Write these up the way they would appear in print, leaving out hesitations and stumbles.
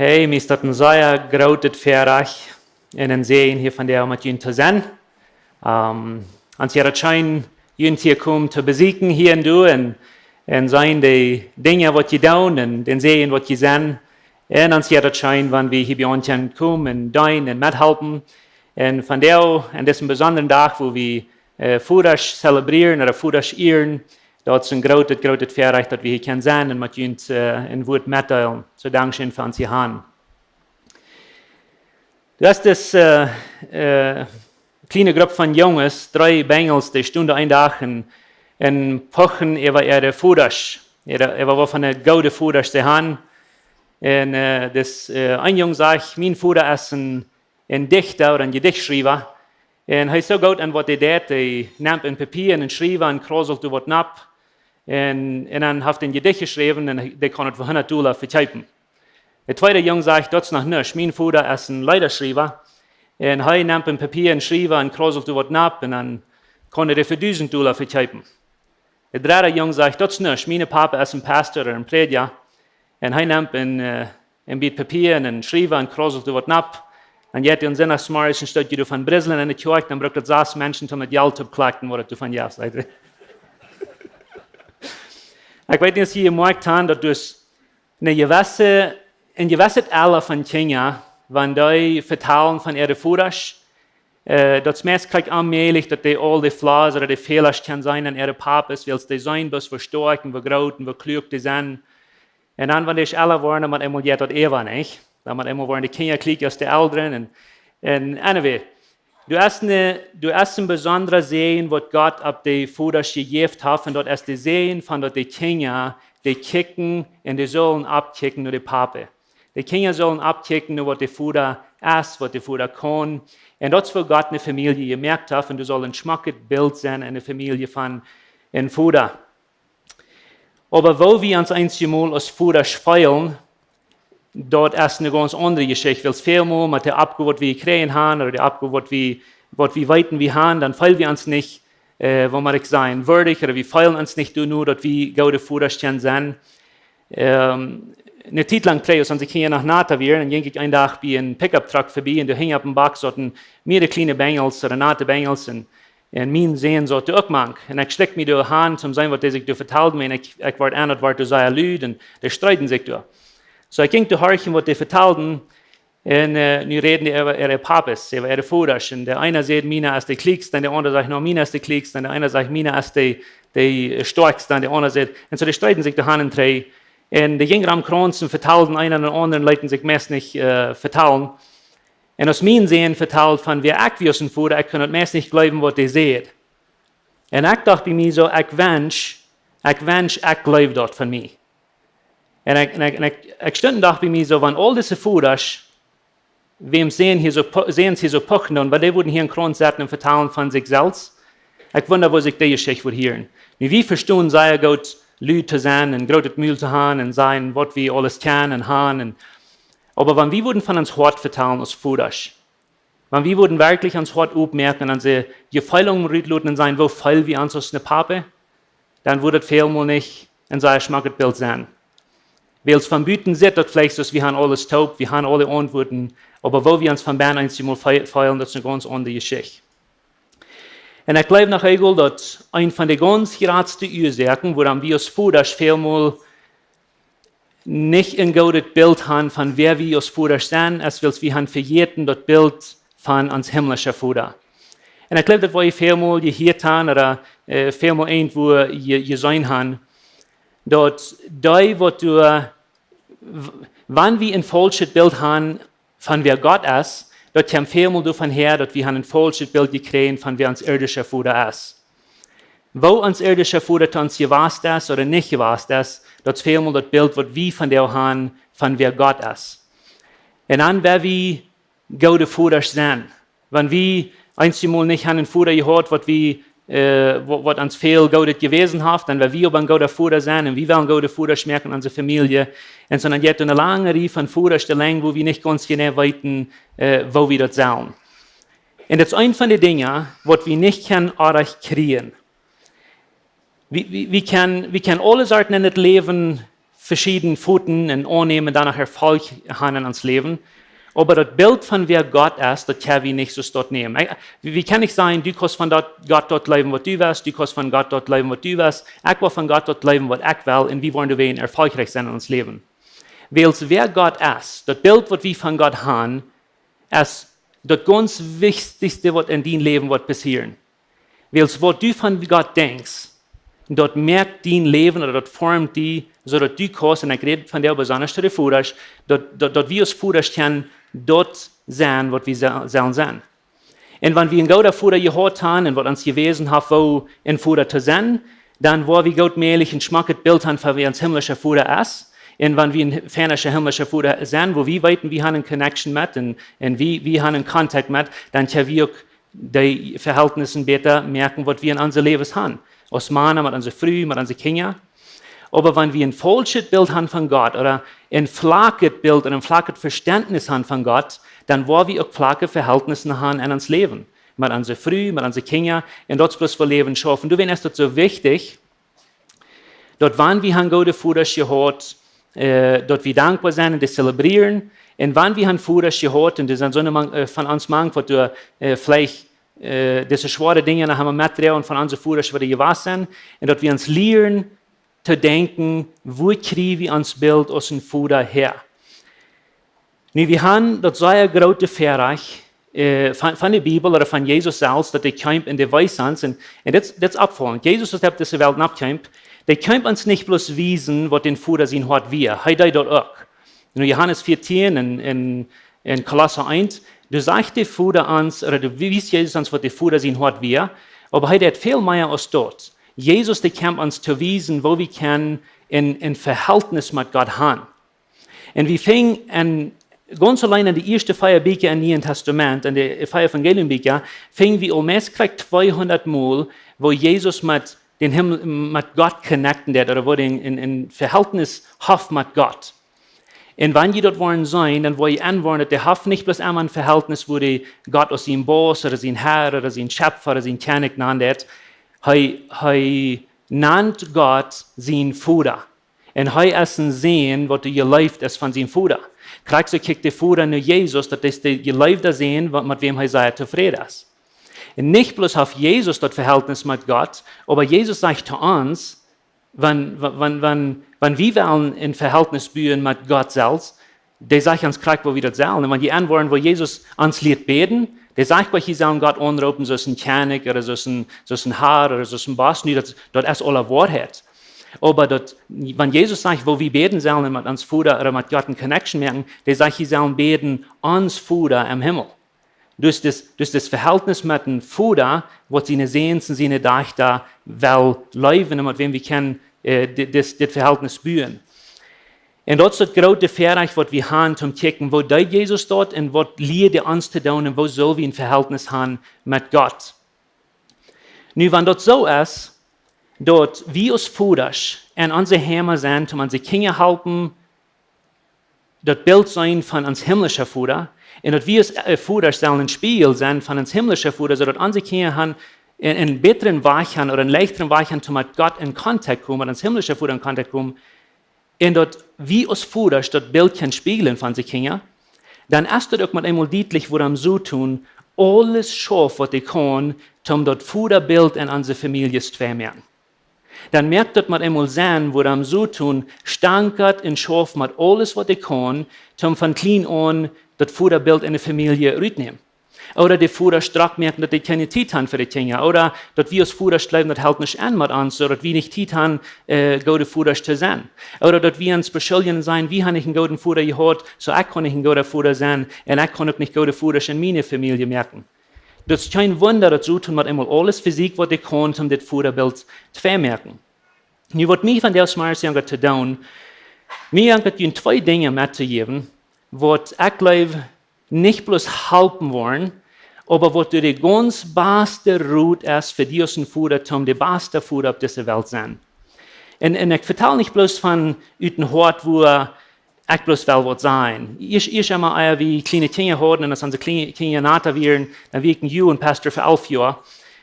Hey, mir ist das ein sehr großes Verrecht in den Seen hier von der mit Ihnen zu sein. Als ihr scheint, Ihnen hier kommen zu besiegen hier und du und sein die Dinge, was ihr tun und den Seen, was ihr sehen. Und als ihr scheint, wenn wir hier bei uns kommen und dein und mithelfen. Und von der an diesem besonderen Tag, wo wir Vodasch zelebrieren oder Vodasch ehren, dort ist ein großes Verrecht, dass wir hier können sein und mit uns in Wort mitteilen. So Dankeschön für uns hier haben. Das ist kleine Gruppe von Jungs, 3 Bengels, die stunden einen Tag in Pochen über ihre Vodasch. War von der Goode Vodasch zu haben. Und ein Junge sagt, mein Vater ist ein Dichter oder ein Gedichtschreiber. Und er ist so gut an was er tut, er nimmt ein Papier und schreibt und kroselt was ab. Und dann hat er ein Gedicht geschrieben und der kann es für $100 verkaufen. Der zweite Junge sagt, das ist noch nichts. Mein Vater ist ein Leiterschreiber. Und er nimmt ein Papier und schreibt und kroselt was ab und dann kann er für $1.000 verkaufen. Der dritte Junge sagt, das ist nichts. Mein Papa ist ein Pastor oder ein Prediger. Und er nimmt ein Bild Papier und schreibt und kroselt was ab. Und jetzt in seiner Smarrischen Stadt, die von Brislen in der Kirche, dann braucht es 6 Menschen, um mit Geld zu klagen, was du von Jas seid. Ich weiß nicht, wie ihr merkt, dass du in gewisse Alter von Kindern, wenn die vertalen von ihrer Vodasch, das meist kriegt allmählich, dass die all die Flaws oder die Fehler können sein an ihre Papas, weil sie sein, bis wir stark und wir groß und wir klug sind. Und dann, wenn die alle waren, dann einmal jetzt das Eva nicht. Dann einmal waren die Kinder klug als die Älteren. Und anyway, du hast ein besonderes Sehen, was Gott auf die Vodasch gegeben hat, und dort ist die Sehen von dort die Kinder, die kicken und die sollen abkicken nur die Papa. Die Kinder sollen abkicken nur was die Vater ist, was die Vater kann. Und das für Gott eine Familie gemerkt hat, und du sollst ein schmackes Bild sein, eine Familie von einem Vater. Aber wo wir uns einmal als Vater feiern, dort ist eine ganz andere Geschichte. Weil es vielmal mit der Abgabe, was wir kriegen haben, oder der Abgabe, was wir weiten wir haben, dann feiern wir uns nicht, wo man sein würdig, oder wir feiern uns nicht nur, dass wir Goode Vater sind. Eine Zeit lang als unsere Kinder nach Nata waren, dann ging ich einen Tag bei einem Pickup-Truck vorbei und da hing auf dem Box so mehrere kleine Bengels oder Nata Bengels und mein Sehen sollte auch machen. Und ich steckte mich da an, zum sein, was die sich da vertelten, und ich war an, das war da sehr laut und die streiten sich da. So ich ging da horchen, was die vertelten, und nu reden die über ihre Papas, über ihre Vodasch. Und der eine sagt, Mina ist die Klickste, und der andere sagt, no, Mina ist die Klickste, und der eine sagt, Mina ist die Starkste, und der andere sagt, und so die streiten sich da an und drei. Und die gingen am Kranz und vertelten einen und anderen Leuten sich meist nicht vertellen. Und aus meinem Sehen vertelt von wer ich wie aus dem Vater, ich kann meist nicht glauben, was die sehen. Und ich dachte bei mir so, ich wünsche, ich glaube dort von mir. Und ich stand und dachte bei mir so, wenn all diese Vodasch, wem sehen sie so pochen, und weil die würden hier in Kranz sitzen und vertellen von sich selbst, ich wundere, wo sich die Geschichte wird hören. Wie verstehen sehr gut, Leute zu sein und großes Müll zu haben und sein, was wir alles kennen und haben. Aber wenn wir würden von uns Hort vertellen als Vodasch, wenn wir würden wirklich uns Hort aufmerken und unsere Gefeilungen rütteln sein, wo feil wir uns als eine Pappe, dann würde es vielmal nicht ein sehr schmackes Bild sein. Weil es von Büten sieht, dass vielleicht so, wir haben alles taub, wir haben alle Antworten, aber wo wir uns von Bern einmal feilen, das ist eine ganz andere Geschichte. Und ich glaube nach einmal, dass ein von den ganz geradsten Ursachen, woran wir als Vodasch vielmal nicht ein gutes Bild haben, von wer wir als Vodasch sind, als weil wir haben verjährten das Bild von uns himmlischen Vater. Und ich glaube, dass wir vielmal gehört haben, oder vielmal irgendwo gesehen haben, dass da, was wenn wir ein falsches Bild haben, von wer Gott ist, dort kommt vielmal davon her, dass wir ein falsches Bild gekriegt von wer uns irdischer Vater ist. Wo uns irdischer Vater uns gewasst ist oder nicht gewasst ist, das ist vielmal das Bild, was wir von der haben, von wer Gott ist. Und dann, wer wir Goode Vater sind, wenn wir einmal nicht einen Vater gehört, was uns viel Goode gewesen hat, dann werden wir aber ein Goode Vater sein und wir wollen Goode Vater schmecken in unserer Familie. Und sondern jetzt eine lange Reihe von Vaterstellungen, wo wir nicht ganz genau wissen, wo wir das sollen. Und das ist eine von den Dingen, was wir nicht kriegen. Wir können alle Sorten in das Leben verschiedenen Pfoten und annehmen, danach Erfolg haben in uns Leben. Aber das Bild von wer Gott ist, das können wir nicht so dort nehmen. Wie kann ich sagen, du kannst von Gott dort leben, was du willst, du kannst von Gott dort leben, was du willst, ich will von Gott dort leben, was ich will, und wie wollen wir erfolgreich sein in uns Leben. Weil wer Gott ist, das Bild, was wir von Gott haben, ist das ganz Wichtigste, was in deinem Leben wird passieren. Weil was du von Gott denkst, dort merkt dein Leben oder dort formt die, so dass du kannst, und ich rede von der besonders zu der Vodasch, dort wir als Vodasch können dort sein, was wir sollen sein. Und wenn wir in Goode Vodasch gehört haben und was uns gewesen hat, wo in Vodasch zu sein, dann war wir Gott mählich ein schmackes Bild haben, von wer uns himmlischer Vodasch ist. Und wenn wir ein fernischer himmlischer Vodasch sind, wo wir weiten, wir haben eine Connection mit und wir haben einen Kontakt mit, dann können wir auch die Verhältnisse besser merken, was wir in unserem Leben haben. Als Männer, mit unseren Frühen, mit unseren Kindern. Aber wenn wir ein falsches Bild haben von Gott oder ein flaches Bild oder ein flaches Verständnis haben von Gott, dann wollen wir auch flache Verhältnisse haben in uns Leben. Mit unseren Frühen, mit unseren Kindern, und dort bloß für Leben schaffen. Du weißt, das so wichtig, dort wann wir haben Goode Vodasch gehört, dort wir dankbar sind und das zelebrieren. Und wann wir haben Vodasch gehört, und das sind so eine von uns manchmal, wo du vielleicht diese schwere Dinge, da haben wir Material und von unseren Vodasch wieder gewacht sind, und dort wir uns lernen, zu denken, wo kriegen wir uns Bild aus dem Vodasch her. Nun, wir haben dort so ein großes Verreich von der Bibel oder von Jesus selbst, dass der kommt in der Weisheit, und das ist abfallend. Jesus hat diese Welt abgekommen, der kommt uns nicht bloß wiesen, was den Vodasch sein hat wir, er dort auch. In Johannes 14, in Kolosser 1, du sagst der Vodasch uns, oder du weißt Jesus uns, was der Vodasch sein hat wir, aber er hat viel mehr als dort. Jesus, der kommt uns zu wiesen, wo wir können in Verhältnis mit Gott haben. Und wir fingen an, ganz allein an die erste Feierbücher im Neuen Testament, an der Evangeliumbücher, fingen wir meist 200 Mal, wo Jesus mit Gott connecten hat, oder wo in Verhältnis hat mit Gott. Und wenn ihr dort wollen sein, dann wollen ihr anwenden, der hat nicht bloß einmal ein Verhältnis, wo die Gott aus seinem Boss oder sein Herr oder sein Schöpfer oder sein König nennt. Er nennt Gott sein Vater. Und er ist ein Sehen, was ihr gelebt ist von seinem Vater. Kriegst du, kriegt der Vater nur Jesus, das ist der geleibte Sehen, mit wem er sehr zufrieden ist. Und nicht bloß auf Jesus das Verhältnis mit Gott, aber Jesus sagt zu uns, wenn wir wollen in Verhältnis bühen mit Gott selbst, der sagt uns, kriegt, wo wir das sollen. Und wenn die antworten, wo Jesus uns lehrt beten, der sagt, was sie sollen Gott anrufen, so ein König oder so ein Herr oder so ein Boss, das ist alle Wahrheit. Aber wenn Jesus sagt, wo wir beten sollen, mit uns Vater oder mit Gott eine Connection merken, der sagt, sie sollen beten ans Vater im Himmel. Durch das Verhältnis mit dem Vater, was sie sehen, sie dachten, weil leben, mit wem wir können, das Verhältnis bühen. Und dort ist das große Verreich, was wir haben, zum Checken, wo der Jesus dort und was lehrt er uns zu tun und wo soll wir ein Verhältnis haben mit Gott. Nun, wenn das so ist, dort wir als Vodasch und unsere Hämmer sind, um unsere Kinder helfen, das Bild sein von uns himmlischer Vater, und dass wir als Vodasch sollen ein Spiegel sein von uns himmlischer Vater, sodass unsere Kinder haben einen besseren Weg haben oder einen leichteren Weg haben, um mit Gott in Kontakt kommen, mit uns himmlischer Vater in Kontakt kommen, und dort wie als Vodasch das Bild kann spiegeln von unseren Kindern, dann ist das auch mit einmal deutlich, wo wir so tun, alles schaffen, was ich kann, um das Vaterbild in unsere Familie zu vermehren. Dann merkt das mit einmal sein, wo wir so tun, stankert und schafft mit alles, was ich kann, um von klein an das Vaterbild in der Familie rübernehmen. Oder die Vater stark merken, dass die keine Zeit haben für die Kinder. Oder dass wir als Vater bleiben, das hält nicht an mit uns, oder dass wir nicht Zeit haben, gute Vater zu sein. Oder dass wir uns beschuldigen sein, wie habe ich einen guten Vater gehört, so ich kann nicht ein guter Vater sein, und ich kann auch nicht gute Vater in meiner Familie merken. Das ist kein Wunder, dass so tun wir immer alles Physik, was ich kann, um das Vaterbild zu vermerken. Nu, was mir von der Smartjäger zu tun, mir haben zwei Dinge mitzugeben, was ich glaube, nicht bloß helfen wollen, aber was die ganz beste Route ist für die aus dem Vater, um die beste Vater auf dieser Welt zu sein. Und ich vertelle nicht bloß von einem Ort, wo ich bloß will was sein. Ich einmal wie kleine Kinder haben, und als unsere kleine Kinder nahe werden, dann wirken ich ein Pastor für 11 Jahre.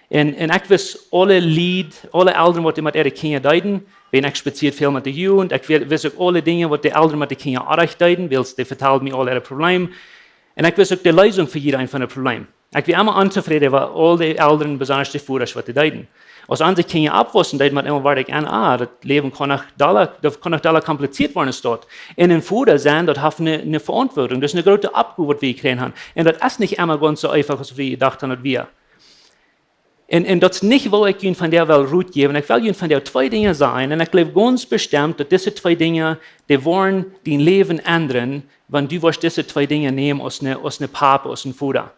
En ik wist alle lied, alle ouderen wat met de kinderen deiden, ben ik speziell veel met de jugend. Ik wist ook alle dingen wat de ouderen met de kinderen aardig deiden, want die vertelden me al ihre problemen. En ik wist ook de lösung voor iedereen van het probleem. Ik was immer untevreden over al die ouderen, besonders de Vodasch, wat die deiden. Als andere kinderen abwassen, deed man immer waar ik aan, dat leven kan nog dollar compliceerd worden staat. En een voeder zijn, dat heeft een verantwoording. Dat is een grote opgave wat we gekregen hebben. En dat is niet immer ganz so einfach, als we gedacht hebben dat we. En dat is niet wat ik jullie van der wil roet geven. Ik wil jullie van der twee dingen zijn. En ik geloof ganz bestimmt dat deze twee dingen, die worden die leven ändern, wanneer du deze twee dingen neemt als een papa, als een voeder.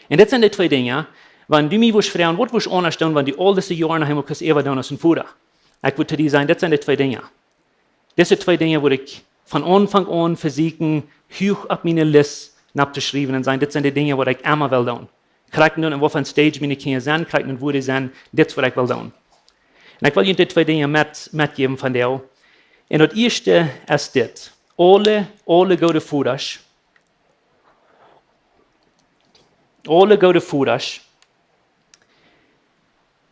En dit zijn de twee dingen. Wanneer du mij wil vragen, wat wil je anders doen, wanneer die al deze jaren nog helemaal even doen als een voeder? Ik wil te die zijn, dit zijn de twee dingen. Deze twee dingen wil ik van aanvang aan verzieken, hoog op mijn lijst naar te schrijven en zijn, dit zijn de dingen wat ik immer wil doen. Krijg ik nu en wat van stage mijn kinderen zijn, krijg ik nu woorden zijn, dit is wat ik wil doen. En ik wil je dit twee dingen metgeven van jou. En het eerste is dit. Alle Goode Vodasch. Alle Goode Vodasch.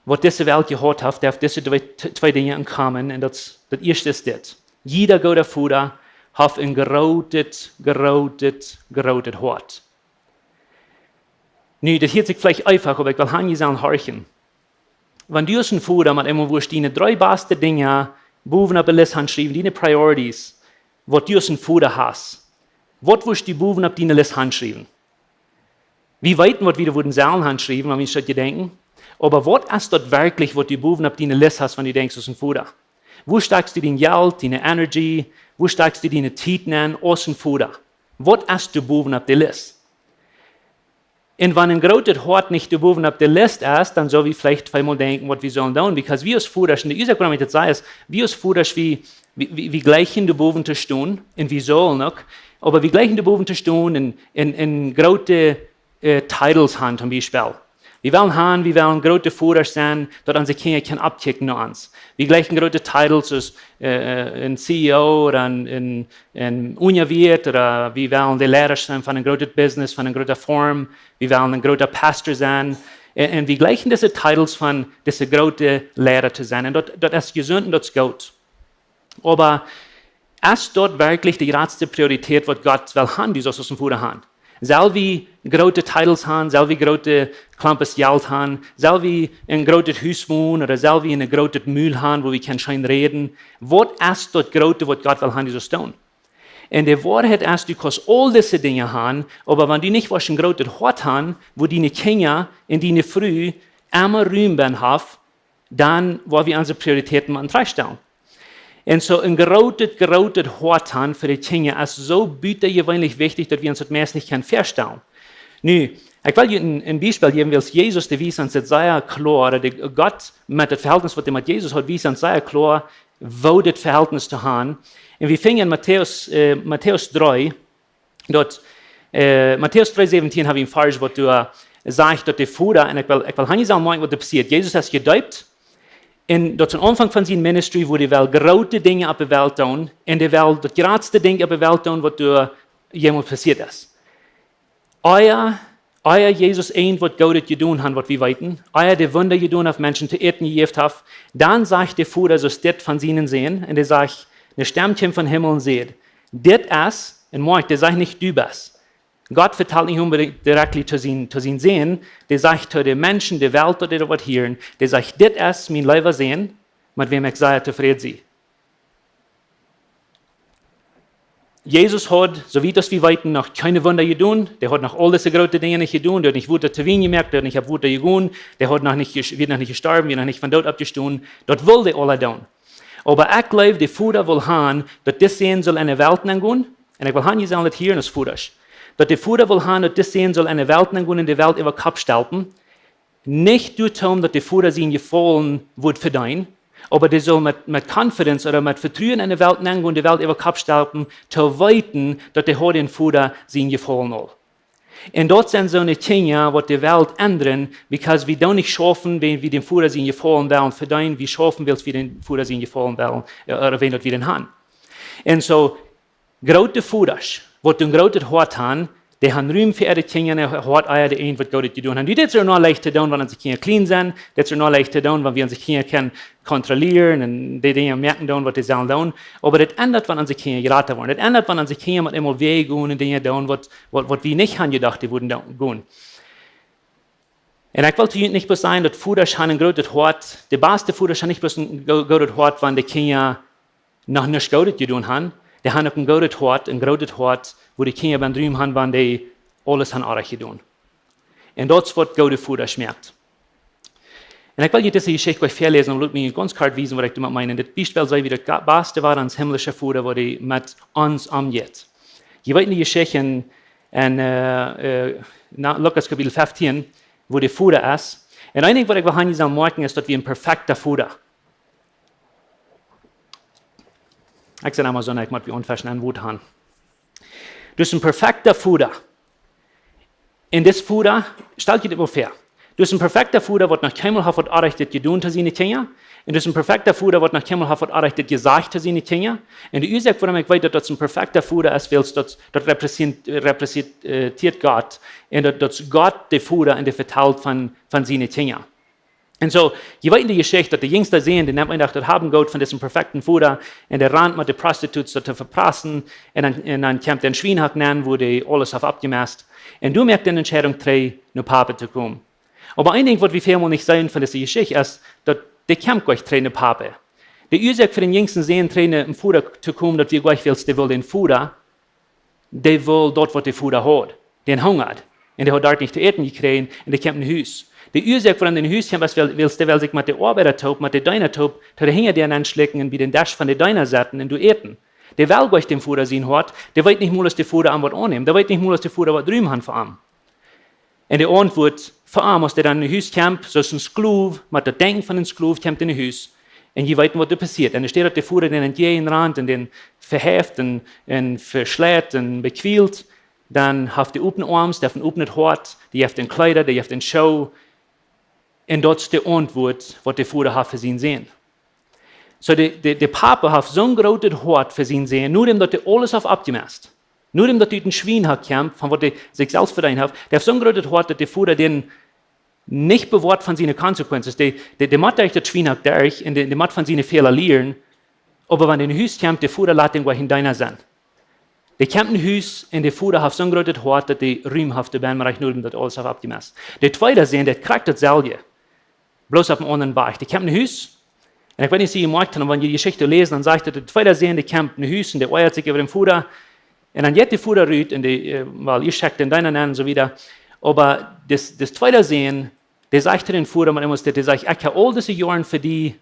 Wat deze wereld gehad heeft deze twee dingen in common. En dat eerste is dit. Jeder Goede Voeder heeft een gerotet hart. Nu, dat heet zich vielleicht einfach, aber ich will han je aan horchen. Wenn du als een voeder met iemand woest die drie beste dingen bovenop de lijst handschrijven, die priorities, wat du als een voeder hast, wat woest du bovenop die lijst handschrijven? Wir weten, was wir da würden selber handschreiben, wenn wir schon denken. Aber was ist dort wirklich, was du bovenop die Liste hast, wenn du denkst, als ein Fuder? Wo steckst du dein Geld, deine Energie? Wo steckst du deine Zeit an, als ein Fuder? Was ist du bovenop die Liste? Und wenn ein großes Hort nicht du bovenop die Liste ist, dann soll wir vielleicht zweimal denken, was wir sollen tun. Because wir als Fuder, und ich sage, was ich jetzt sage, ist, wir als Fuder, wir gleichen du boven zu stehen, und wir sollen auch, aber wir gleichen du boven zu stehen in große Titles haben, zum Beispiel. Wir wollen große Vodasch sein, dass unsere Kinder können abkicken nach uns. Wir gleichen große Titles als ein CEO oder ein Universität oder wir wollen der Lehrer sein von einem großen Business, von einer großen Firma. Wir wollen ein großer Pastor sein. Und wir gleichen diese Titles von diese großen Lehrer zu sein. Und das ist gesund und das ist gut. Aber ist dort wirklich die letzte Priorität, was Gott will haben, die so aus dem Fuder haben? Soll wir große Titles haben, soll wir große Klampes Geld haben, soll wir in ein großes Haus wohnen oder soll wir in ein großes Mühl haben, wo wir schön reden? Was ist dort Große, was Gott will haben, dieses tun? Und die Wahrheit ist, du kannst all diese Dinge haben, aber wenn du nicht was ein großes Hort haben, wo deine Kinder in deine Früh immer Ruhm haben, dann wollen wir unsere Prioritäten mal stellen. Und so ein gerotet Hort haben für die Kinder ist so gewöhnlich wichtig, dass wir uns das meist nicht feststellen können. Nu, ich will Ihnen ein Beispiel geben, weil Jesus, der wies uns das sehr klar, oder Gott mit dem Verhältnis, was er mit Jesus hat, wies uns sehr klar, wo das Verhältnis zu haben. Und wir fingen in Matthäus 3, dort, Matthäus 3,17 habe ich im Vers, wo du sagst, dass der Vater, und ich will nicht sagen, was da passiert. Jesus ist gedeupt. En dat is een aanvang van zijn ministry, waar hij wel grote dingen op de wereld doen, en hij wel het grootste ding op de wereld doen, wat door iemand passiert is. Euer Jesus eend wat Goode gedaan hat, wat we weten, euer de Wunder gedaan auf Menschen te eten gegeven hat, dann sagt der Vater so dit van seinen sehen, und er sagt, eine Sternchen von Himmel und seht, dit ist, und Mark, der sagt nicht du bist. Gott vertelt nicht unbedingt direkt zu sein Sehen, der sagt zu den Menschen, der Welt, die was hören, der sagt, das ist mein Leben sehen, mit wem ich sehr zufrieden bin. Jesus hat, so wie das wir weiten, noch keine Wunder getan, der hat noch all diese großen Dinge nicht getan, der hat nicht Wunder zu wenig gemerkt, der hat nicht Wunder getan, der hat wird noch nicht gestorben, wird noch nicht von dort abgestanden, das will der alle tun. Aber ich glaube, der Vater will haben, dass das Sehen soll in der Welt angehen, und ich will haben, ihr sollt das hier in das Vodasch. Dat de Vater wil haben, dat das Sehen soll in der Welt angehen, in der Welt über Kopf stelpen. Nicht durch tun, dass der Vater sein Gefallen wird verdienen, aber der soll mit Confidence oder mit Vertrauen in der Welt angehen, in der Welt über Kopf stelpen, zu weiten, dass der den Vater sein Gefallen will. Und dort sind so eine Dinge, was die Welt ändern, because wir da nicht schaffen, wenn wir dem Vater sein Gefallen wollen verdienen, wir schaffen, weil wir dem Vater sein Gefallen wollen, oder wenn wir den haben. Und so, große Vodasch, wat een groot hart haben, Die haben Ruhm für ihre Kinder, hat eier die ein, was Gott tun haben. Das ist noch leicht zu tun, wenn unsere Kinder clean sind. Das ist noch leicht zu tun, wenn wir unsere Kinder können kontrollieren und die Dinge merken, was die sollen tun. Aber das ändert, wenn unsere Kinder geraten werden. Das ändert, wenn unsere Kinder mit einmal Wege gehen und Dinge tun, was wir nicht haben gedacht, die würden gehen. Und ich wollte nicht bloß sagen, dass Vodasch ein großes Hort, der beste Vodasch hat nicht bloß ein großes Hort, wenn die Kinder noch nicht Gott getan haben. Die haben auch ein großes Hort, wo die Kinder beim Drüben haben, wenn die alles haben auch getan. Und das wird Goode Vodasch merkt. Und ich will diese Geschichte euch vorlesen und mir ganz klar wissen, was ich damit meine. Das Beispiel sei, wie das Beste war ans himmlische Fuder, wo die mit uns umgeht. Je weiter die Geschichte in Lukas Kapitel 15, wo der Fuder ist. Und einiges, was ich will heute sagen morgen, ist, dass wir ein perfekter Fuder. Ich sage einmal so, ich muss wie unverschen ein Wut haben. Du bist ein perfekter Fuder. In das Fuder, stell dir das mal vor. Du bist ein perfekter Fuder, was nach keinem hat errichtet getan zu seinen Kindern. Und du bist ein perfekter Fuder, was nach keinem hat errichtet gesagt zu seinen Kindern. Und die Ursache, warum ich weiß, dass das ein perfekter Fuder ist, weil das repräsentiert Gott. Und dass Gott der Fuder und der verteilt von seinen Kindern. Und so, je weiter die Geschichte, dass die Jüngster sehen, die nehmen einfach das haben Gott von diesem perfekten Fuder und der Rand mit den Prostituts zu verprassen und dann kommt der Schweinhack nennen, wo die alles auf abgemäßt. Und du merkst die Entscheidung, nach Papa zu kommen. Aber ein Ding, was wir vielmal nicht sagen von dieser Geschichte, ist, dass die kommt gleich nach Papa. Die Ursache für den Jüngsten sehen, im Fuder zu kommen, dass wir gleich willst, die will den Fuder, die will dort, was der Fuder hat. Den hungert. Und der hat dort nicht zu essen gekriegt und der kommt in ein Haus. Die Ursache, warum in den Haus kommt, ist, der will sich mit der Arbeitertaub, mit der Deinertaub, zu der Hinger dir anschlecken und wie den Dash von der Deiner setzen und du eten. Der will gleich den Fuder sehen hat, der weiß nicht mal, dass der Fuder an was annehmen, der weiß nicht mal, dass der Fuder was drüben hat für ihn. Und der Antwort für ihn, als der dann in den Haus kommt, so ist ein Sklav, mit der Denken von einem Sklav, kommt in den Haus. Und je weiter, was da passiert. Und da steht, dass der Fuder den entgegen Rand und den verheft und verschlägt und bequält. Dann hat der offene Arms, der offene Hort, die hat den Kleider, die hat den Show. Und dort ist die Antwort, was der Fuder hat für sie sehen. So, der Papa hat so ein großes Hort für sie sehen, nur dem, dass er alles auf abgemäßt. Nur dem, dass er den Schwein hat kämpft, von was er sich selbst verdient hat. Der hat so ein großes Hort, dass der Fuder den nicht bewahrt von seinen Konsequenzen. Der macht euch das Schwein hat durch und der macht von seinen Fehlern lernen. Aber wenn er in den Haus kommt, der Fuder lässt ihn gleich in deiner sein. Der kommt in den Haus und der Fuder hat so ein großes Hort, dass der rühmhafte Bärenbereich nur dem, dass alles auf abgemäßt. Der zweite sehen, der kriegt das selbe. Bloß auf dem anderen Weg. Die kommt in ein Haus. Und ich weiß nicht, wie ihr merkt, wenn ihr die Geschichte lesen, dann sagt er, der zweite sehen, der kommt in ein Haus und der eiert sich über den Fuder. Und dann geht der Fuder rüht, weil ihr schickt den deinen an und so wieder. Aber das zweite sehen, der sagt den Fuder, der sagt, ich habe all diese Jahre für die,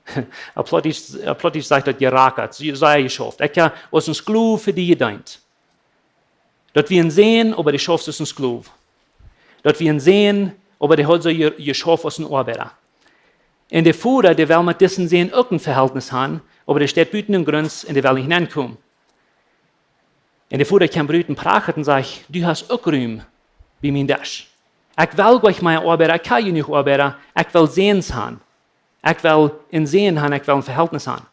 plötzlich sagt er, gerackert, sei geschafft. Ich habe aus einem Sklav für die gedient. Dort wir ihn sehen, aber der schafft aus einem Sklav. Dort wir ihn sehen, aber der hat so geschafft aus einem Arbeiter. Und der Fuder, der will mit diesen sehen auch ein Verhältnis haben, aber der steht büten im Grund und der will nicht hineinkommen. Und der Fuder kann brüten prachet und sagt, du hast auch Ruhm, wie mein Dash. Ich will gleich meine Arbeiter, ich kann ja nicht Arbeiter, ich will Sehens haben. Ich will ein Sehen haben, ich will ein Verhältnis haben.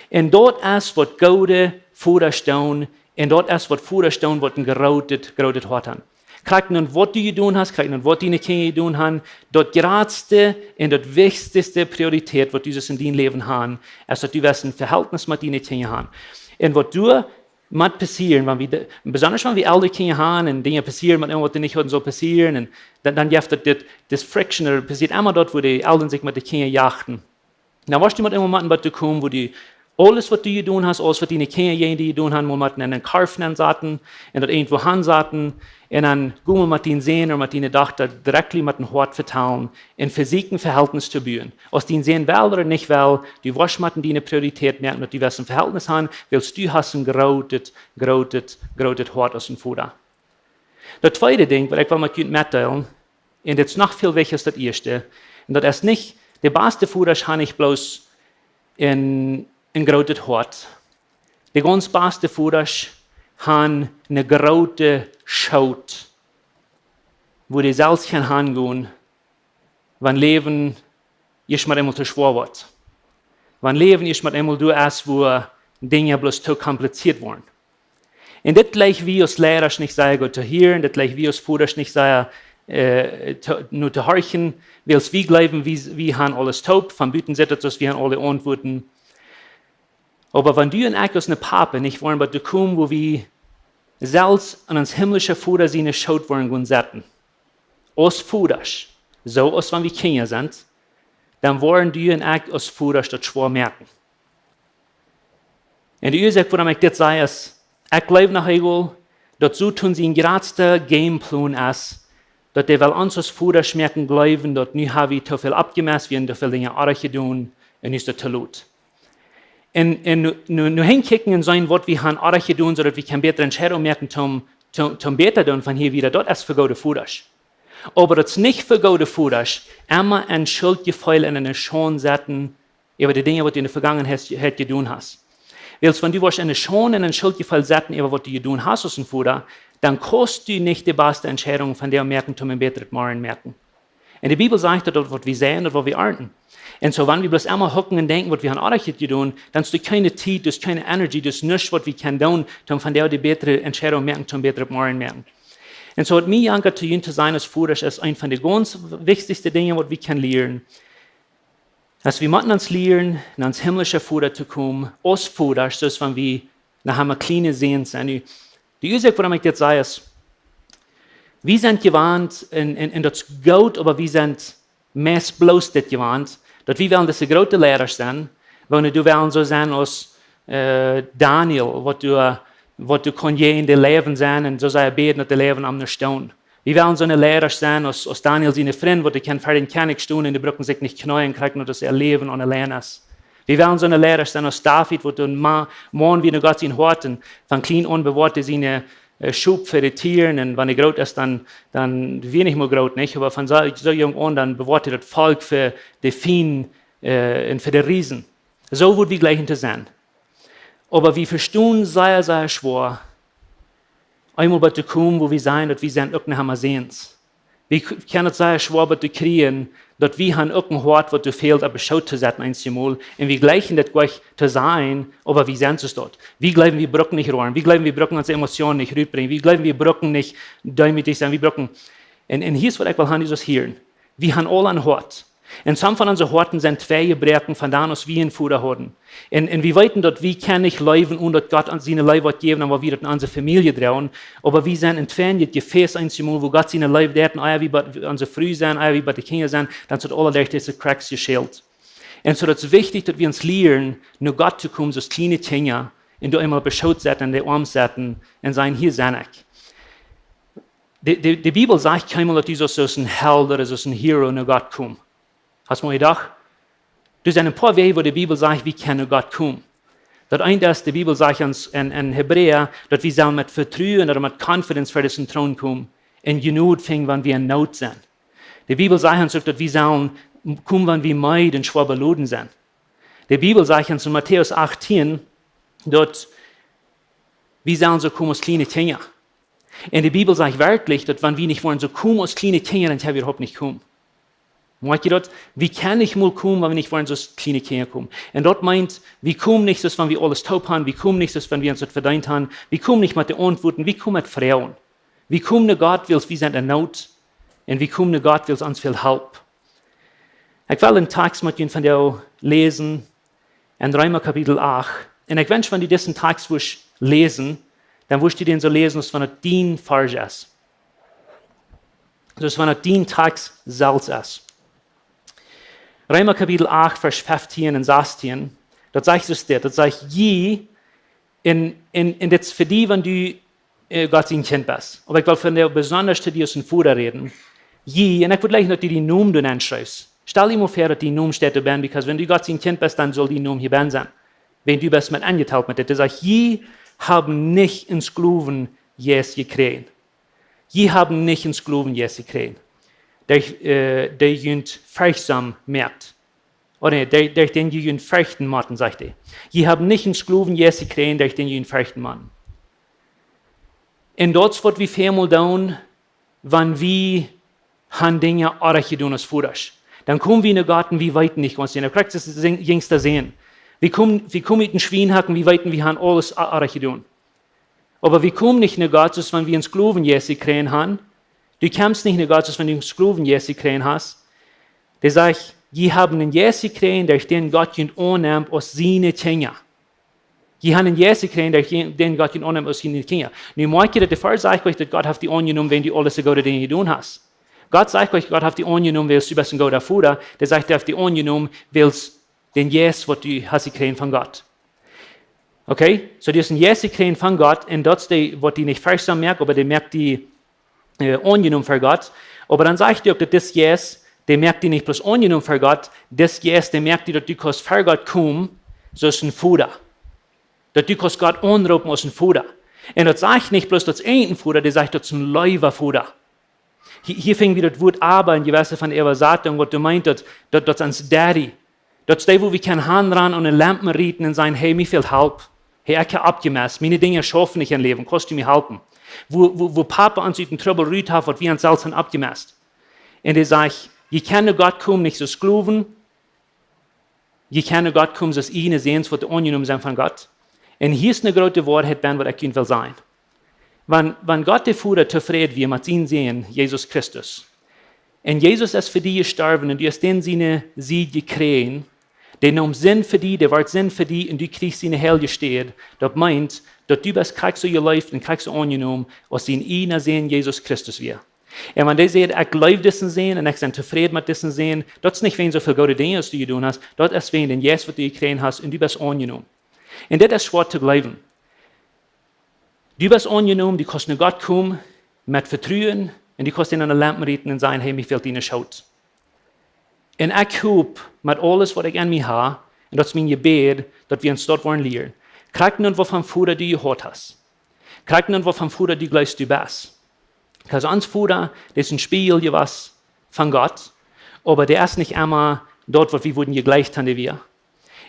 Und dort ist, was Goode Vodasch tun, und dort ist, was Vodasch tun, was ein gerotet Hort haben. Kriegt nun, was du getan hast, kriegt nun, was deine Kinder getan haben. Dort geradste und dort wichtigste Priorität, was du in deinem Leben haben, ist, dass du ein Verhältnis mit deinen Kindern haben. Und was du mit passieren, besonders wenn wir ältere Kinder haben und Dinge passieren, mit irgendwas, die nicht so passieren, und dann gibt das Friction, passiert immer dort, wo die Eltern sich mit den Kindern jachten. Dann warst du mit einem Moment, wo kommen, wo die alles, was du getan hast, alles, was deine Kinder getan haben, wo man einen Karf satten und dort irgendwo hinsatten und dann gehen wir mit den Sehen oder mit den Tochter direkt mit dem Hort verteilen und physik ein Verhältnis zu bauen. Aus den Sehen will oder nicht will, du wirst mit deine Priorität merken, dass du ein Verhältnis haben, weil du hast ein gerotet Hort aus dem Fuder. Das zweite Ding, was ich will mit mitteilen, und das ist noch viel wichtiger als das erste, und das ist nicht, der beste Fuder ist nicht bloß ein gerotet Hort. Der ganz beste Fuder haben eine gerote Schaut, wo die selbst hingehen, wenn Leben ist mal einmal zu schwer wird. Wenn Leben ist mal einmal du erst, wo Dinge bloß zu kompliziert wurden. Und das gleich wie uns Lehrer nicht sei gut zu hören, das gleich wie uns Vodasch nicht sei nur zu horchen, weil es wie bleiben, wie haben alles taub, von Büten sittet es, wie haben alle Antworten. Aber wenn du und ich als eine Pape nicht wollen, aber du kommst, wo wir selbst an uns himmlische Vater seine Schaut wollen gehen setzen, als Vodasch, so als wenn wir Kinder sind, dann wollen du und ich als Vodasch das schwer merken. Und die Ursache, warum ich das sage, ist, ich glaube nach Hegel, dass so tun sie ein geradster Gameplan ist, dass die will uns als Vodasch merken glauben, dass nu haben wir zu viel abgemessen, wir haben zu viele Dinge auch getan, und ist das zu laut. Und nu hinkicken und sagen, was wir haben auch getan, sodass wir keine bessere Entscheidung merken, zum besser tun von hier wieder, das ist für Goode Vodasch. Aber das ist nicht für Goode Vodasch, immer ein Schuldgefühl in eine Schon setzen, über die Dinge, die du in der Vergangenheit getan hast. Weil wenn du eine Schon in ein Schuldgefühl setzen, über was du getan hast als ein Vater, dann kannst du nicht die beste Entscheidung von der merken, zum ein besseres Morgen merken. Und die Bibel sagt, dass was wir sehen und was wir ernten. Und so, wenn wir bloß einmal hocken und denken, was wir haben auch getan, dann hast du keine Zeit, du hast keine Energie, du hast nichts, was wir können tun, um von der die bessere Entscheidung merken, zum besseren Morgen merken. Und so hat mir Janker zu sein als Vodasch ist eine von den ganz wichtigsten Dingen, was wir können lernen. Dass wir mit uns lernen, ans himmlische Vater zu kommen, als Vodasch, so wenn wir nach einem kleinen Sehen sind. Die Ursache, warum ich das sage, ist, wir sind gewarnt, in das Gott, aber wir sind meist bloß das gewarnt, dass wir wollen, dass sie große Lehrer sind, weil du wollen so sein als Daniel, was du kann je in dem Leben sein und so sei beten, dass das Leben am nicht stehen. Wir wollen so eine Lehrer sein, als Daniel seine Freunde, wo die können für den König stehen und die brücken sich nicht knäuen, kriegen und das erleben und erlernen ist. Wir wollen so eine Lehrer sein als David, wo du morgen wie Gott ihn horten, von klein an bewahrt seine Schub für die Tiere und wenn er groß ist, dann wenig mehr groß, nicht? Aber von so jung an, dann bewahrt er das Volk für die Viehen und für die Riesen. So wird wir gleich hinter sein. Aber wir verstehen sehr, sehr schwer, einmal bei zu kommen, wo wir sein, dass wir sind, irgendein sehen. Wir können es sehr schwer bei zu kriegen, dass wir haben irgendein Hort, was du fehlt, aber schaut zu setzen einmal. Und wir gleichen das gleich zu sein, aber wir sind es dort. Wir glauben, wir brücken nicht rohren. Wir glauben, wir brücken unsere Emotionen nicht rüberbringen. Wir glauben, wir brücken nicht däumig sein. Wir brücken. Und hier ist, was ich will haben, dieses hören. Wir haben alle ein Hort. Und some von unseren Horten sind zwei Gebrechen, von da aus wie ein Fuder haben. Und wir wissen, dass wir können nicht leben, und dass Gott seine Leib geben, aber wir in unsere Familie trauen. Aber wir sind in Twern, das Gefäß einzumal, wo Gott seine Leib hat, und wie bei unsere Früh sein, wie bei den Kindern sein, dann sind alle durch diese Cracks geschält. Und so ist es wichtig, dass wir uns lernen, nur Gott zu kommen, so kleine Kinder, und du einmal beschaut setzen, die Arm setzen, und sagen, hier sind ich. Die Bibel sagt keinmal, dass du so ein Held oder so ein Hero nur Gott kommt. Hast du mal gedacht? Das sind ein paar Wege, wo die Bibel sagt, wie kann Gott kommen. Das eine ist, die Bibel sagt uns in Hebräer, dass wir sollen mit Vertrauen oder mit Confidence vor diesen Thron kommen, in Genut finden, wenn wir in Not sind. Die Bibel sagt uns auch, dass wir sollen kommen, wenn wir meid und schwer beladen sind. Die Bibel sagt uns in Matthäus 18, dass wir sollen so kommen als kleine Kinder. Und die Bibel sagt wirklich, dass wenn wir nicht wollen, so kommen als kleine Kinder, dann können wir überhaupt nicht kommen. Wie kann ich mal kommen, wenn wir nicht wollen, so kleine Kinder kommen? Und dort meint, wir kommen nicht, wenn wir alles taub haben, wir kommen nicht, wenn wir uns das verdient haben, wir kommen nicht mit den Antworten, wir kommen mit Frauen. Wir kommen zu Gott, weil wir sind in Not, und wir kommen zu Gott, weil uns viel Hilfe. Ich will einen Text mit Ihnen von dir lesen, in Rieej Kapitel 8. Und ich wünsche, wenn die diesen Text lesen, dann wirst du den so lesen, dass es dein Vers ist. Dass es dein Text selbst ist. Rieej Kapitel 8, Vers 15 und 16, das sagt es dir, das sagt je, in das für die, wenn du Gott sein Kind bist. Aber ich will von der besonders zu dir aus dem Vater reden. Je, und ich würde gleich noch die Namen du anschreibst. Stell dir mal vor, dass die Namen steht da bin, weil wenn du Gott sein Kind bist, dann soll die Namen hier ben sein. Wenn du bist mit angeteilt mit dir, das sagt, je haben nicht ins Glauben Jesus gekriegt. Je haben nicht ins Glauben Jesus gekriegt. Der jünt furchtsam merkt. Oder der den jünt furchten matten, sagt er. Je haben nicht ins Glauben Jesu kriegen, der den jünt furchten matten. Und dort wird wir viermal tun, wenn wir Dinge auch tun als Vodasch. Dann kommen wir in den Garten, wir weiten nicht ganz. Du kriegst das jüngste sehen. Wir kommen mit den Schwein hacken, wir weiten, wir haben alles auch tun. Aber wir kommen nicht in Gott, als wenn wir uns Glauben Jesu kriegen haben. Du kommst nicht in Gott, als wenn du uns Glauben Jesu kriegen hast. Der sagt, die haben einen Jesu kriegen, der den Gott annimmt aus seinen Kindern. Die haben einen Jesu kriegen, der den Gott annimmt aus seinen Kindern. Nun mag ich, der Fall sagt euch, dass Gott hat die angenommen, wenn du alles so gute Dinge getan hast. Gott sagt euch, Gott hat die angenommen, weil du bist ein guter Vater. Der sagt, er hat die angenommen, weil den Jesu, was du hast gekriegt von Gott. Okay? So, du hast ein Jesu gekriegt von Gott, und das ist was die nicht falsch merkt, aber der merkt die angenommen von Gott. Aber dann sagt er auch, dass das Jesu, der merkt die nicht bloß angenommen von Gott, das Jesu, der merkt die, dass du kannst von Gott kommen, so ist ein Vater. Dass du kannst Gott anrufen als ein Vater. Und das sagt nicht bloß, das ist ein Vater, der sagt, das ist ein Leuwer Vater. Hier fängt wieder das Wort aber in gewisse von der Übersetzung, was du meint, das ist ein Daddy. Das ist der, wo wir keine Hand ran und eine Lampe rieten und sagen, hey, mir fehlt Hilfe. Hey, ich habe abgemessen, meine Dinge schaffen nicht im Leben, kannst du mir helfen? Wo Papa uns den Trouble rüht hat, was wir uns selbst haben abgemessen. Und er sagt, je kann Gott kommen, nicht so glauben, je kann Gott kommen, dass Eene sehen, was die angenommen sind von Gott. Und hier ist eine große Wahrheit, was ich will sein. Wenn Gott der Vater zufrieden wird mit seinem Sehen, Jesus Christus, und Jesus ist für dich gestorben und du hast den seine Sieg gekriegt, der nimmt Sinn für dich, der wird Sinn für dich und du kriegst seine Hell gesteht, das meint, dass du bist kriegst so gelebt und kriegst so angenommen, aus den Eene Sehen Jesus Christus wir. Und wenn der sagt, ich glaube diesen Sehen und ich bin zufrieden mit diesen Sehen, das ist nicht wegen so viel gute Dinge, die du getan hast, das ist wegen den Jesus, was du gekriegt hast und du bist angenommen. Und das ist schwer zu glauben. Du bist angenommen, du kannst nach Gott kommen, mit Vertrauen, und du kannst in eine Lampe richten und sagen, hey, mir fehlt deine Schuld. Und ich hoffe, mit alles, was ich an mir habe, und das ist mein Gebet, dass wir uns dort wollen lernen. Krieg nicht, was vom Vater du gehört hast. Krieg nicht, was vom Vater du glaubst, du bist. Also uns Vater, das ist ein Spiegel, was von Gott, aber der ist nicht immer dort, was wir wurden gegleicht haben, wir.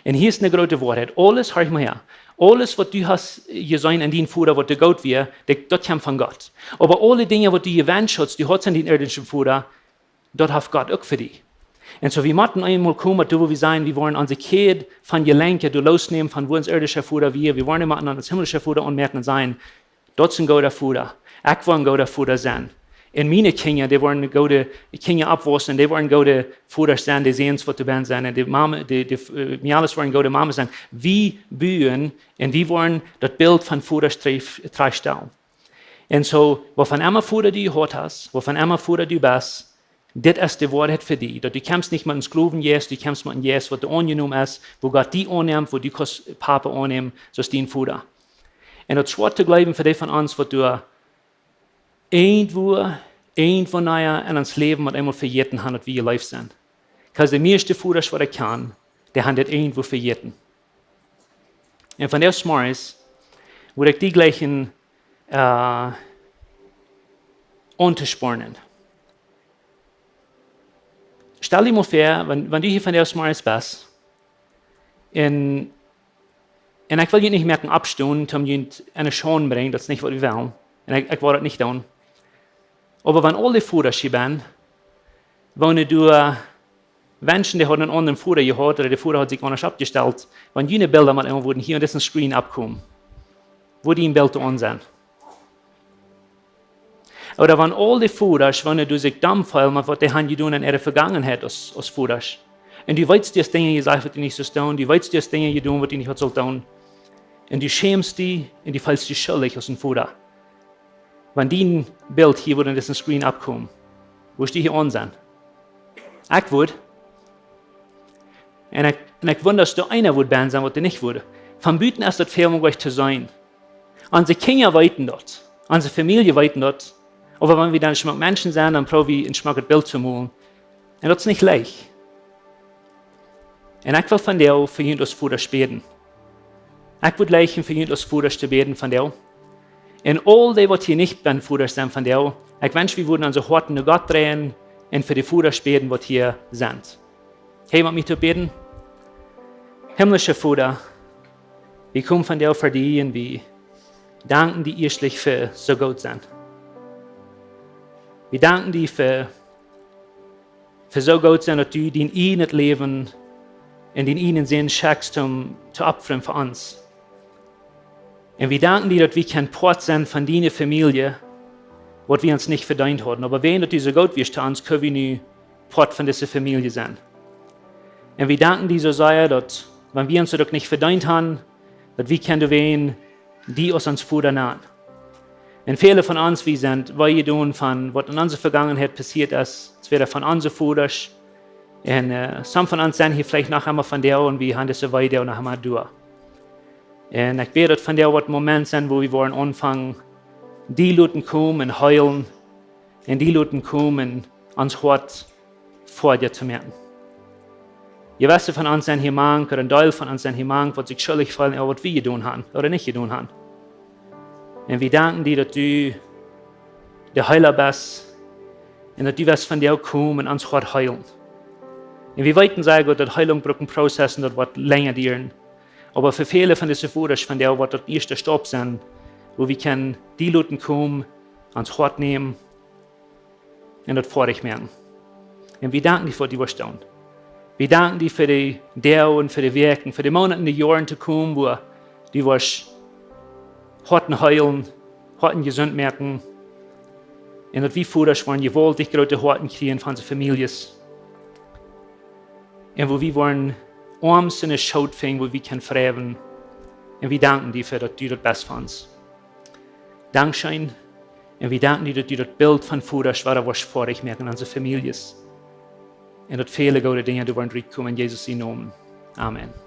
Und hier ist eine große Wahrheit. Alles, hör ich mal her. Alles, was du hast gesehen in deinem Vater, was du Gott wir, das kommt von Gott. Aber alle Dinge, was du gewünscht hast, die hast in den irdischen Vater, das hat Gott auch für dich. Und so, wir müssen einmal kommen, wo wir sein, wir wollen unsere Kind von Gelenke losnehmen, von wo uns irdischer Vater wir wollen immer an das himmlische Vater anmerken sein, dort ist ein guter Vater. Ich will ein guter Vater sein. Und meine Kinder, die wollen gute Kinder abwachsen, die wollen gute Vater sein, die sehen, was du bist, und die Mama, wir alles wollen gute Mama sein. Wir bühen und wir wollen das Bild von Vater stellen. Und so, wovon immer Vater du gehört hast, wovon immer Vater du bist, das ist die Wahrheit für dich. Du kommst nicht mit einem Glauben, Jesus, du kommst mit einem Jesus, was du angenommen hast, wo Gott dich annimmt, wo du kannst Papa annehmen, so ist dein Vater. Und das ist schwer zu glauben für die von uns, was du irgendwo naja in uns Leben mit einmal verjeten haben, wie ihr live sind. Weil der meiste Vater, was er kann, der hat das irgendwo verjeten. Und von der Smarts würde ich die gleichen unterspornen. Stell dir mal vor, wenn du hier von der Smarts bist, und ich will nicht merken abstehen, um ihn eine Schau bringen, das ist nicht, was wir wollen. Und ich will das nicht tun. Aber wenn alle Vater hier sind, wenn du Menschen, die haben einen anderen Vater gehört, oder der Vater hat sich anders abgestellt, wenn jene Bilder mal immer wurden hier und das ein Screen abkommen, wo die ein Bild ansehen. Oder wenn alle Vater, wenn du sich dann fallen, mit was die haben getan in ihrer Vergangenheit als Vater, und du weißt, dass Dinge gesagt was die nicht so tun, du weißt, dass Dinge getan was die nicht so tun, und du schämst dich und du fällst dich schuldig als ein Vater. Wenn dein Bild hier würde in diesem Screen abkommen, wo ich die hier ansehen. Ich würde. Und ich wundere, dass du einer würde sein, was du nicht würde. Von Büten ist das viel, um euch zu sein. Unsere Kinder weiten dort. Unsere Familie weiten dort. Aber wenn wir dann schmack Menschen sind, dann probieren wir ein schmackes Bild zu malen. Und das ist nicht leicht. Und ich will von dir für ihn als Vater beten. Ich würde leichen für ihn als Vater zu beten von dir. Und all die, was hier nicht beim Vater sind von dir, ich wünsche, wir würden unsere Horten nach Gott drehen und für die Vater beten, was hier sind. Hey, mit mir zu beten? Himmlischer Vater, wir kommen von dir für dich und wir danken dir erstlich für so gut sein. Wir danken dir für so gut sein, dass du den ihnen Leben und den ihnen Sinn schenkst, zu opfern für uns. Und wir danken dir, dass wir kein Port sind von deiner Familie, was wir uns nicht verdient haben. Aber wenn du so gut wirst, uns können wir nicht Port von dieser Familie sein. Und wir danken dir so sehr, dass, wenn wir uns das nicht verdient haben, dass wir können wen, die uns Futter nahen. Und viele von uns, wir sind, weil wir tun von, was in unserer Vergangenheit passiert ist, es wäre von unserer Vodasch. Und some von uns sind hier vielleicht noch einmal von der und wir haben das so weiter und noch einmal durch. Und ich werde von der was Moment sein, wo wir wollen anfangen, die Leute kommen und heulen und die Leute kommen und uns Hort vor dir zu merken. Je weißt von uns sind hier manch, oder ein Teil von uns sind hier manch, was sich schuldig fühlen, was wir getan haben oder nicht getan haben. Und wir danken dir, dass du der Heiler bist und dass du wirst von dir kommen und uns Hort heilen. Und wir weiten sagen, dass Heilung braucht einen Prozess und das wird länger dauern. Aber für viele von diesen Vodasch, von der wird das erste Stopp sein, wo wir können die Leute kommen, ans Hort nehmen und das vor dich merken. Und wir danken dir für die Wohlstand. Wir danken dir für die und für die Werken, für die Monate und die Jahre zu kommen, wo die Horten heilen, Horten gesund merken. Und dass wir Vodasch wollen gewaltig große Horten kriegen von unseren Familien. Und wo wir wollen arms in der Schuld finden, wo wir können fragen. Und wir danken dir für, dass du das Beste für uns. Dankeschön. Und wir danken dir, dass du das Bild von Vodasch vor dich merken in unseren Familien. Und dass viele gute Dinge, die wollen reinkommen in Jesus' Namen. Amen.